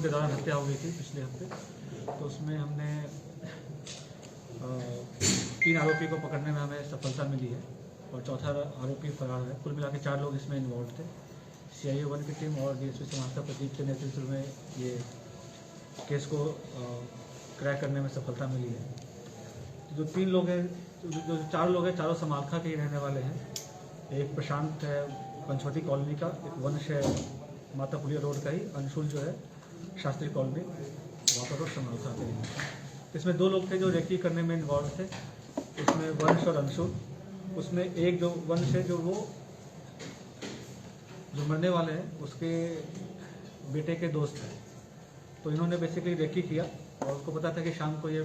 के दौरान हत्या हो गई थी पिछले हफ्ते। तो उसमें हमने 3 आरोपी को पकड़ने में हमें सफलता मिली है और चौथा आरोपी फरार है। कुल मिला के 4 लोग इसमें इन्वॉल्व थे। CIA 1 की टीम और DSP समाजता प्रदीप के नेतृत्व में ये केस को क्रैक करने में सफलता मिली है। जो 3 लोग हैं, जो 4 लोग हैं, चारों समालखा के ही रहने वाले हैं। एक प्रशांत है पंचवटी कॉलोनी का, एक वंश है माता पुलिया रोड का ही, अंशुल जो है शास्त्री कॉलोनी वापस रोड समालखा के लिए। इसमें 2 लोग थे जो रेकी करने में इन्वॉल्व थे, उसमें वंश और अंशुल। उसमें एक जो वंश है, जो मरने वाले हैं, उसके बेटे के दोस्त हैं। तो इन्होंने बेसिकली रेकी किया और उसको पता था कि शाम को ये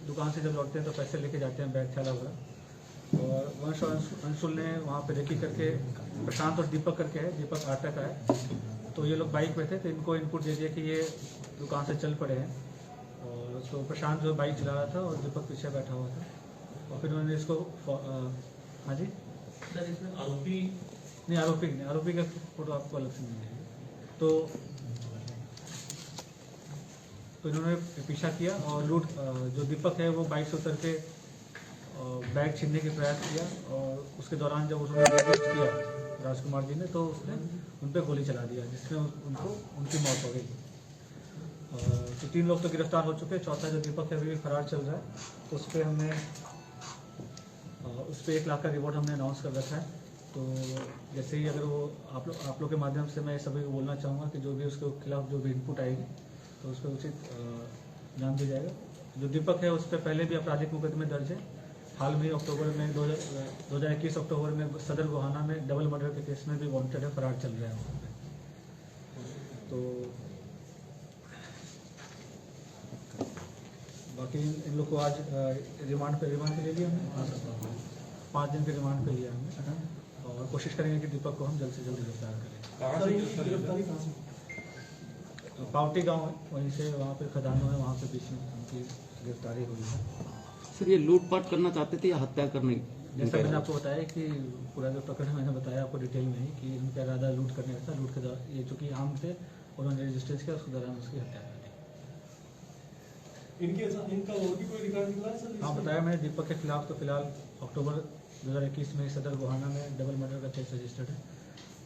दुकान से जब लौटते हैं तो पैसे लेके जाते हैं, बैग थैला वगैरह। और वंश और अंशुल ने वहाँ पे रेकी करके, प्रशांत और दीपक करके है, दीपक आटा का है, तो ये लोग बाइक पे थे। तो इनको इनपुट दे दिया कि ये दुकान से चल पड़े हैं। और तो प्रशांत जो बाइक चला रहा था और दीपक पीछे बैठा हुआ था। और फिर उन्होंने इसको हाँ जी सर, इसमें आरोपी नहीं, आरोपी का फोटो आपको अलग से मिल जाएगी। तो इन्होंने पीछा किया और लूट, जो दीपक है वो बाइक से उतर के बैग छीनने के प्रयास किया। और उसके दौरान जब उन्होंने रेजिस्ट किया राजकुमार जी ने, तो उसने उन पर गोली चला दिया, जिसमें उनकी मौत हो गई। तो 3 लोग तो गिरफ्तार हो चुके हैं। चौथा जो दीपक है अभी भी फरार चल रहा है। तो उस पर 1 लाख का रिवॉर्ड हमने अनाउंस कर रखा है। तो जैसे ही अगर वो आप लोग के माध्यम से मैं सभी को बोलना चाहूँगा कि जो भी उसके खिलाफ जो भी इनपुट आएगी तो उस पर उचित ध्यान दिया जाएगा। जो दीपक है उस पर पहले भी आपराधिक मुकदमे दर्ज है। हाल में अक्टूबर में 2021 अक्टूबर में सदर गोहाना में डबल मर्डर के केस में भी वांटेड है, फरार चल रहा है। तो बाकी इन लोग को आज रिमांड पे ले लिया हमने, 5 दिन के रिमांड पे लिया हमने। और कोशिश करेंगे कि दीपक को हम जल्द से जल्द गिरफ्तार करें। पावटी गांव है, वहीं से वहाँ पे खदानों है, वहाँ पे बीच में उनकी गिरफ्तारी हुई है। सर, ये लूटपाट करना चाहते थे या हत्या करने? जैसा मैंने आपको बताया कि पूरा जो प्रकरण मैंने बताया आपको डिटेल में ही कि उनका इरादा लूट करने का था। लूट के दौरान ये चूँकि आम थे, उन्होंने रजिस्ट्रेशन किया, उसके दौरान उसकी हत्या कर दी। इनका और भी कोई रिकॉर्ड निकला है सर? हाँ, बताया मैंने दीपक के खिलाफ तो फिलहाल अक्टूबर 2021 में सदर गोहाना में डबल मर्डर का केस रजिस्टर्ड है,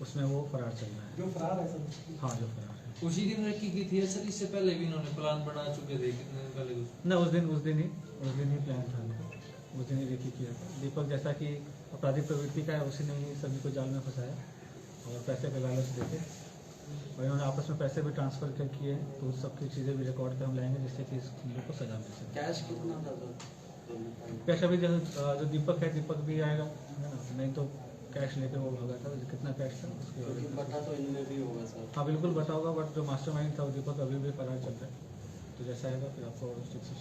उसमें वो फरार चल रहा है। जो फरार है सर? हाँ, जो फरार है। उसी दिन रेकी की थी सर? इससे पहले भी इन्होंने प्लान बना चुके थे कितने दिन पहले? ना, उस दिन ही प्लान था उनका, उस दिन ही रेकी किया था। दीपक जैसा कि आपराधिक प्रवृत्ति का है, उसी ने ही सभी को जाल में फंसाया और पैसे का लालच देके, और इन्होंने आपस में पैसे भी ट्रांसफर किए हैं। तो उस सब की चीज़ें भी रिकॉर्ड पे हम लाएंगे जिससे कि इस लोग को सजा मिल सके। कैश कितना था सर? कैश अभी जो दीपक है, दीपक भी आएगा, नहीं तो कैश लेके वो भागा था। कितना कैश था उसके बटा तो इनमें भी होगा सर? हाँ, बिल्कुल बता होगा, बट जो मास्टरमाइंड था वो दीपक अभी भी फरार चल रहा है। तो जैसा आएगा फिर आपको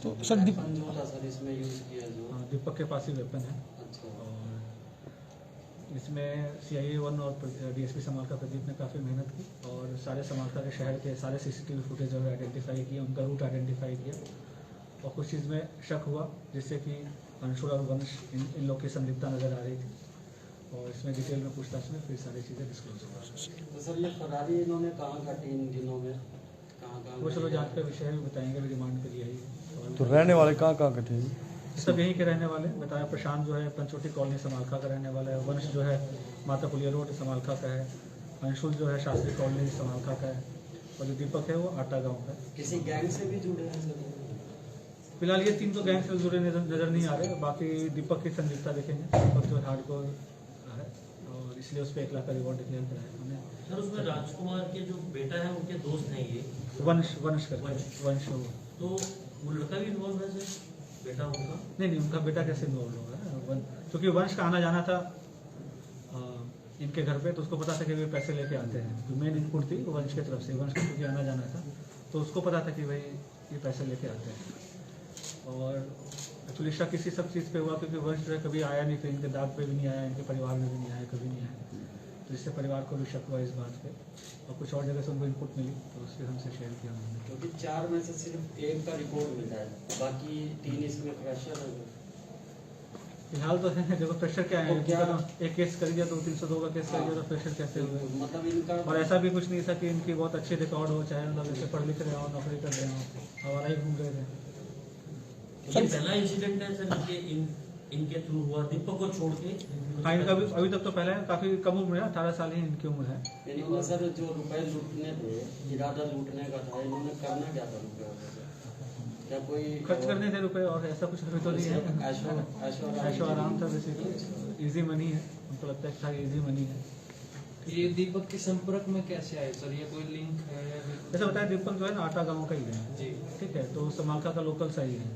तो सर जो था सर इसमें यूज़ किया जो? हाँ, दीपक के पास ही वेपन है। अच्छा। और इसमें CIA 1 और DSP समालखा प्रदीप ने काफ़ी मेहनत की और सारे समालखा के शहर के सारे CCTV फुटेज वगैरह आइडेंटिफाई किया, उनका रूट आइडेंटिफाई किया। और कुछ चीज़ में शक हुआ जिससे कि अंशुल और वंश इन लोग की संलिप्तता नज़र आ रही थी। और इसमें डिटेल में पूछताछ में फिर सारी चीज़ें डिस्क्लोज हुआ। तो सर ये फरारी इन्होंने कहाँ काटी इन दिनों में? कहाँ वो चलो जांच का विषय है, बताएंगे, रिमांड पे लिया ही। तो रहने वाले कहाँ के थे? सब यहीं के रहने वाले बताया। प्रशांत जो है पंचवटी कॉलोनी समालखा का रहने वाला है। वंश जो है माता पुलिया रोड समालखा का है। अंशुल जो है शास्त्री कॉलोनी समालखा का है। और जो दीपक है वो आटा गाँव का है। किसी गैंग से भी जुड़े हैं सर? फिलहाल ये 3 तो गैंग से जुड़े नजर नहीं आ रहे। बाकी दीपक की संलिप्तता देखेंगे। दीपक जो हार्डकोर है और इसलिए उस पर 1 लाख का रिवॉर्ड डिक्लेयर कराया हमने। सर, उसमें राजकुमार के जो बेटा है उनके दोस्त हैं ये वंश तो वो लड़का भी इन्वॉल्व है सर? बेटा उनका? नहीं, उनका बेटा कैसे इन्वॉल्व होगा? क्योंकि वंश का आना जाना था इनके घर पे, तो उसको पता था कि वे पैसे लेके आते हैं। जो मेन इनपुट थी वो वंश की तरफ से, वंश का क्योंकि आना जाना था तो उसको पता था कि भाई ये पैसे लेके आते हैं। और एक्चुअली शक इसी सब चीज़ पे हुआ क्योंकि वंश जो है कभी आया नहीं, फिर इनके दाग पे भी नहीं आया, इनके परिवार में भी नहीं आया, कभी नहीं आया। तो इससे परिवार को भी शक हुआ इस बात पे और कुछ और जगह से उनको इनपुट मिली तो उससे हमसे शेयर किया हमने। क्योंकि 4 में से सिर्फ 1 का रिपोर्ट मिला है, बाकी 3 इसमें फ्रेशर है। फिलहाल तो है, देखो प्रेशर क्या है, तो क्या- एक केस कर दिया तो 302 का केस कर दिया तो प्रेशर कैसे हुए। मतलब इनका और ऐसा भी कुछ नहीं था कि इनकी बहुत अच्छी रिकॉर्ड हो, चाहे मतलब जैसे पढ़ लिख रहे हो, नौकरी कर रहे हो, हमारा ही घूम रहे थे। ये पहला इंसिडेंट है सर इनके थ्रू हुआ, दीपक को छोड़ के। हाँ, इनका भी अभी तक तो पहले है, काफी कम उम्र है, 18 साल ही इनकी उम्र है। इन्होंने सर जो रुपए लूटने थे, इरादा लूटने का था, इन्होंने करना क्या था रुपए? क्या कोई खर्च करने थे रुपए, और ऐसा कुछ अभी तो नहीं है। ऐशो ऐशो आराम था, बेसिकली इजी मनी है, हमको लगता है कि इजी मनी है। ये दीपक के संपर्क में कैसे आए सर? ये कोई लिंक है या फिर जैसे बताया, दीपक जो है ना आटा गाँव का ही है, जी ठीक है, तो समालखा का लोकल सही है,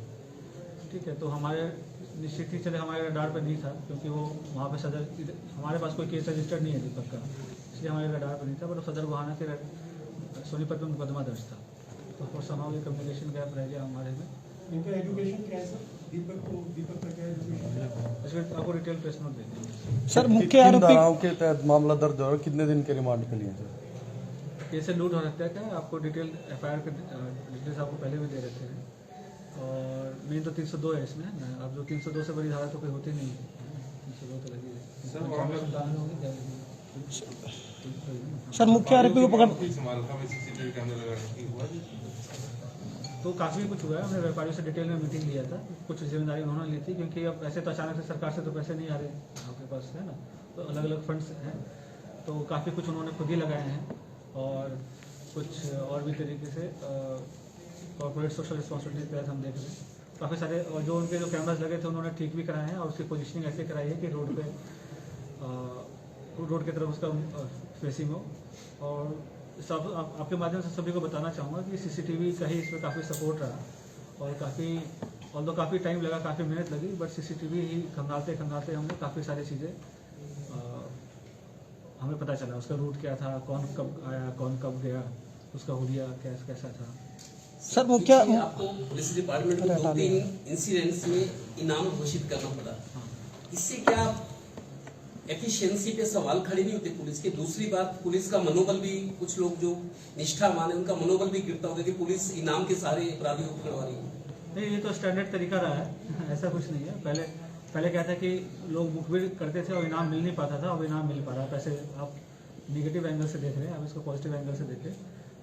ठीक है। तो हमारे निश्चित ही चले हमारे रडार पर नहीं था, क्योंकि वो वहाँ पे सदर, हमारे पास कोई केस रजिस्टर्ड नहीं है दीपक का, इसलिए हमारे रडार पर नहीं था। बट सदर गुहाना के सोनीपत में मुकदमा दर्ज था, तो फॉर समाव ये कम्युनिकेशन गैप रह गया हमारे में। इनका एजुकेशन क्या है सर? दीपक का क्या एजुकेशन है? इसमें आपको डिटेल प्रेस नोट दे देंगे। सर मुख्य किन आरोपी धाराओं के तहत मामला दर्ज हो रहा है? कितने दिन के रिमांड के लिए सर? केस लूट और हत्या का है, आपको डिटेल FIR के डिटेल्स आपको पहले भी दे रखे हैं। और मेन तो 302 है इसमें ना, अब जो 302 से बड़ी धारा तो कोई होती नहीं है, 302 तो लगी है। सर मुख्य आरोपी को पकड़ तो काफ़ी कुछ हुआ है, हमने व्यापारियों से डिटेल में मीटिंग लिया था, कुछ जिम्मेदारी उन्होंने ली थी, क्योंकि अब ऐसे तो अचानक से सरकार से तो पैसे नहीं आ रहे आपके पास, है ना, तो अलग अलग फंड्स हैं, तो काफ़ी कुछ उन्होंने खुद ही लगाए हैं, और कुछ और भी तरीके से कॉर्पोरेट सोशल रिस्पॉन्सिबिलिटी के तहत हम देख रहे हैं काफ़ी सारे। और जो उनके जो कैमराज लगे थे उन्होंने ठीक भी कराए हैं, और उसकी पोजिशनिंग ऐसे कराई है कि रोड की तरफ उसका फेसिंग हो। और सब आपके माध्यम से सभी को बताना चाहूँगा कि CCTV का ही इसमें काफ़ी सपोर्ट रहा, और काफ़ी टाइम लगा, काफ़ी मेहनत लगी, बट CCTV ही खंगालते हमने काफ़ी सारी चीज़ें हमें पता चला, उसका रूट क्या था, कौन कब आया, कौन कब गया, उसका हुलिया कैसा था। सर मुख्य आपको पुलिस डिपार्टमेंट को 2-3 इंसिडेंट्स में इनाम घोषित करना पड़ा, इससे क्या एफिशिएंसी पे सवाल खड़े नहीं होते पुलिस के? दूसरी बात, पुलिस का मनोबल भी, कुछ लोग जो निष्ठावान है उनका मनोबल भी गिरता होगा कि पुलिस इनाम के सारे अपराधियों को पकड़वा रही है। नहीं, ये तो स्टैंडर्ड तरीका रहा है, ऐसा कुछ नहीं है। पहले क्या था कि लोग मुखबिर करते थे और इनाम मिल नहीं पाता था, अब इनाम मिल पा रहा है। पैसे आप निगेटिव एंगल से देख रहे हैं, आप इसको पॉजिटिव एंगल से देखें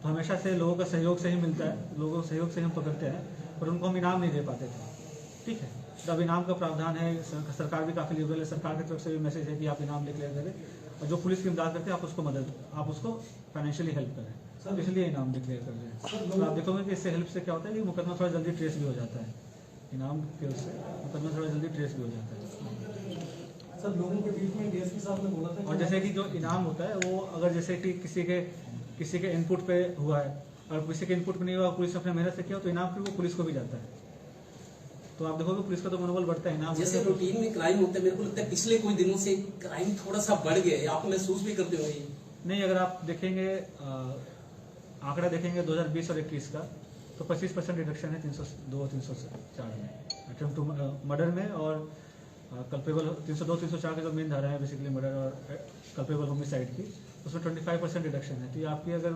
तो हमेशा से लोगों का सहयोग से ही मिलता है, लोगों के सहयोग से ही हम पकड़ते हैं, पर उनको हम इनाम नहीं दे पाते थे, ठीक है। तो अब इनाम का प्रावधान है, सरकार भी काफ़ी लिबरल है, सरकार की तरफ से भी मैसेज है कि आप इनाम डिक्लेयर करें, और जो पुलिस की इमदाद करते हैं आप उसको फाइनेंशियली हेल्प करें, सब इसलिए इनाम डिक्लेयर कर रहे हैं। तो आप देखोगे कि इससे हेल्प से क्या होता है कि मुकदमा थोड़ा जल्दी ट्रेस भी हो जाता है, इनाम के उससे मुकदमा थोड़ा जल्दी ट्रेस भी हो जाता है। सर लोगों के बीच में DSP साहब ने बोला था, और जैसे कि जो इनाम होता है वो अगर जैसे कि किसी के इनपुट पे हुआ है और किसी के इनपुट पे नहीं हुआ, पुलिस ने अपने मेहनत से किया, तो इनाम फिर वो पुलिस को भी जाता है। तो आप देखोगे पुलिस का तो मनोबल बढ़ता है, इनाम जैसे रूटीन में क्राइम होता है, मेरे को लगता है पिछले कुछ दिनों से क्राइम थोड़ा सा बढ़ गया है, आप महसूस भी करते होंगे? नहीं, अगर आप देखेंगे आंकड़ा देखेंगे 2020 और 21 का, तो 25% रिडक्शन है 302-304 में अटेम्प्ट टू मर्डर में, और कल्पेबल 302-304 के जो मेन धारा है बेसिकली मर्डर और कल्पेबल होमिसाइड की, उसमें 25% रिडक्शन है। तो ये आपकी, अगर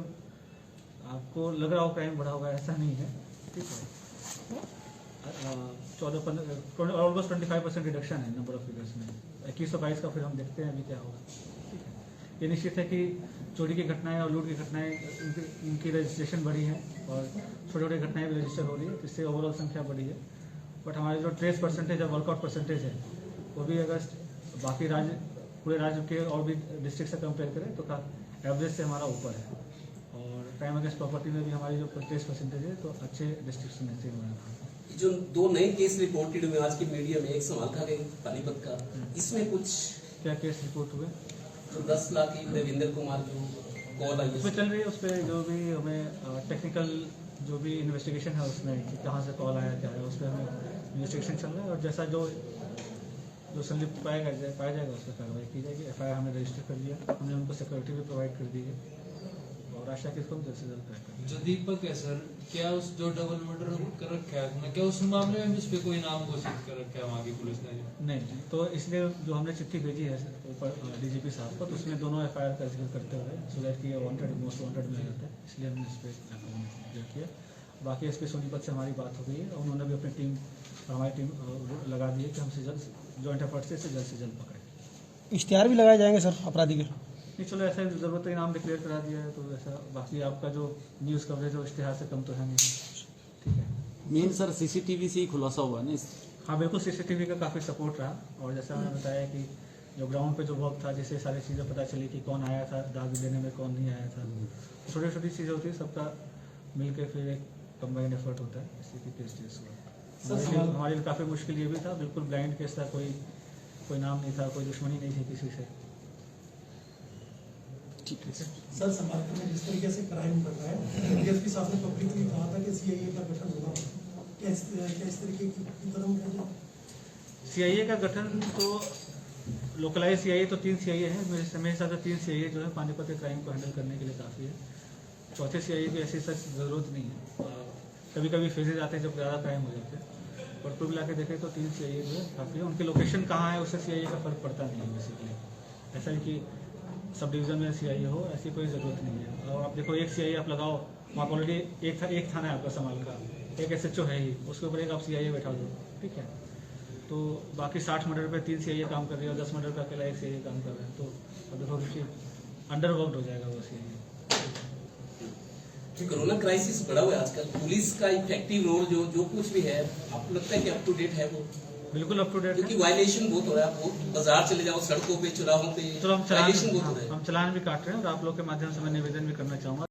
आपको लग रहा हो क्राइम बढ़ा होगा, ऐसा नहीं है, ठीक है। 14-15 ऑलमोस्ट 25% रिडक्शन है नंबर ऑफ फिगर्स में। 21-22 का फिर हम देखते हैं अभी क्या होगा, ठीक है। ये निश्चित है कि चोरी की घटनाएं और लूट की घटनाएं इनकी रजिस्ट्रेशन बढ़ी है, और छोटी छोटी घटनाएं भी रजिस्टर हो रही है, इससे ओवरऑल संख्या बढ़ी है। बट हमारे जो ट्रेस परसेंटेज है, वर्कआउट परसेंटेज है, वो भी अगर बाकी पूरे राज्य के और भी डिस्ट्रिक्ट से कंपेयर करें तो एवरेज से हमारा ऊपर है। और क्राइम अगेंस्ट प्रॉपर्टी में भी हमारी जो ट्रेस परसेंटेज है तो अच्छे डिस्ट्रिक्ट में से हमारा। जो 2 नए केस रिपोर्टेड हुए आज की मीडिया में, एक समालखा का, एक पानीपत का, इसमें कुछ क्या केस रिपोर्ट हुए? तो 10 लाख की देवेंद्र कुमार जो कॉल आई उसमें चल रही है, उस पर जो भी हमें टेक्निकल जो भी इन्वेस्टिगेशन है उसमें कि कहाँ से कॉल आया क्या है, उस पर हमें इन्वेस्टिगेशन चल रहा है, और जैसा जो संलिप्त पाया जाएगा उस पर कार्रवाई की जाएगी। FIR हमने रजिस्टर कर दिया, हमने उनको सिक्योरिटी भी प्रोवाइड कर दी है, और आशा की इसको हम जल्द से जल्द ट्रैक करेंगे। जो दीपक है सर, क्या उस जो डबल मर्डर कर रखा है उसने, क्या उस मामले में भी उस पर कोई नाम घोषित कर रखा है वहाँ की पुलिस ने? नहीं, तो इसलिए जो हमने चिट्ठी भेजी है ऊपर DGP साहब को, तो उसमें दोनों FIR का जिक्र करते हुए, सो दैट कि ये वांटेड मोस्ट वांटेड में रहता है, इसलिए हमने इस पर किया। बाकी SP सोनीपत से हमारी बात हो गई है, उन्होंने भी अपनी टीम और हमारी टीम लगा दी है कि हमसे जल्द जॉइंट एफर्ट से इसे जल्द पकड़े। इश्तिहार भी लगाए जाएंगे सर अपराधी के? नहीं चलो ऐसा ज़रूरत है, इनाम डिक्लेयर करा दिया है तो ऐसा बाकी आपका जो न्यूज़ कवरेज है इश्तिहार से कम तो है नहीं। ठीक है, मेन सर सीसीटीवी से ही खुलासा हुआ ना हाँ बिल्कुल सीसीटीवी का काफ़ी सपोर्ट रहा, और जैसा मैंने बताया कि जो ग्राउंड पे जो वर्क था जिससे सारी चीज़ें पता चली कि कौन आया था दाग देने में, कौन नहीं आया था, छोटी छोटी चीज़ें होती है, सबका मिलके फिर एक कंबाइंड एफर्ट होता है, इसी की केस हुआ। हमारे लिए काफ़ी मुश्किल ये भी था, बिल्कुल ब्लाइंड केस था, कोई नाम नहीं था, कोई दुश्मनी नहीं थी किसी से। ठीक है सर समाज में जिस तरीके से क्राइम बढ़ रहा है, डीएसपी साहब ने पब्लिकली कहा था कि सीआईए का गठन होगा, क्या इस तरीके की कदम उठाए? सीआईए का गठन तो लोकलाइज सीआईए तो 3 सीआईए हैं, मेरे हिसाब से 3 सीआईए जो है पानीपत के क्राइम को हैंडल करने के लिए काफ़ी है। चौथे सीआईए की ऐसी सच ज़रूरत नहीं है, कभी कभी फेजेज आते हैं जब ज़्यादा क्राइम हो जाते हैं, पर कुल मिला के देखें तो 3 सीआईए जो है काफ़ी है। उनकी लोकेशन कहाँ है उससे सीआईए का फर्क पड़ता नहीं है बेसिकली। ऐसा है कि सब डिवीज़न में सीआईए हो ऐसी कोई ज़रूरत नहीं है। और आप देखो एक सीआईए आप लगाओ, वहाँ ऑलरेडी एक थाना है आपका समाल का, एक एसएचओ है ही, उसके ऊपर एक आप सीआईए बैठा दो, ठीक है। तो बाकी 60 मर्डर पे 3 सीआईए काम कर रही है और 10 मर्डर का अकेला 1 सीआईए काम कर रहा है, तो अब देखो कि अंडरवर्कड हो जाएगा वो सीआईए। कोरोना क्राइसिस बढ़ा हुआ है आजकल, पुलिस का इफेक्टिव रोल जो कुछ भी है आपको लगता है कि अप टू डेट है वो? बिल्कुल अप टू डेट, क्योंकि वायलेशन बहुत हो रहा है, आप बाजार चले जाओ, सड़कों पे, चौराहों पे तो हम वायलेशन बहुत हो रहा है। चलान भी काट रहे हैं, और आप लोग के माध्यम से मैं निवेदन भी करना चाहूँगा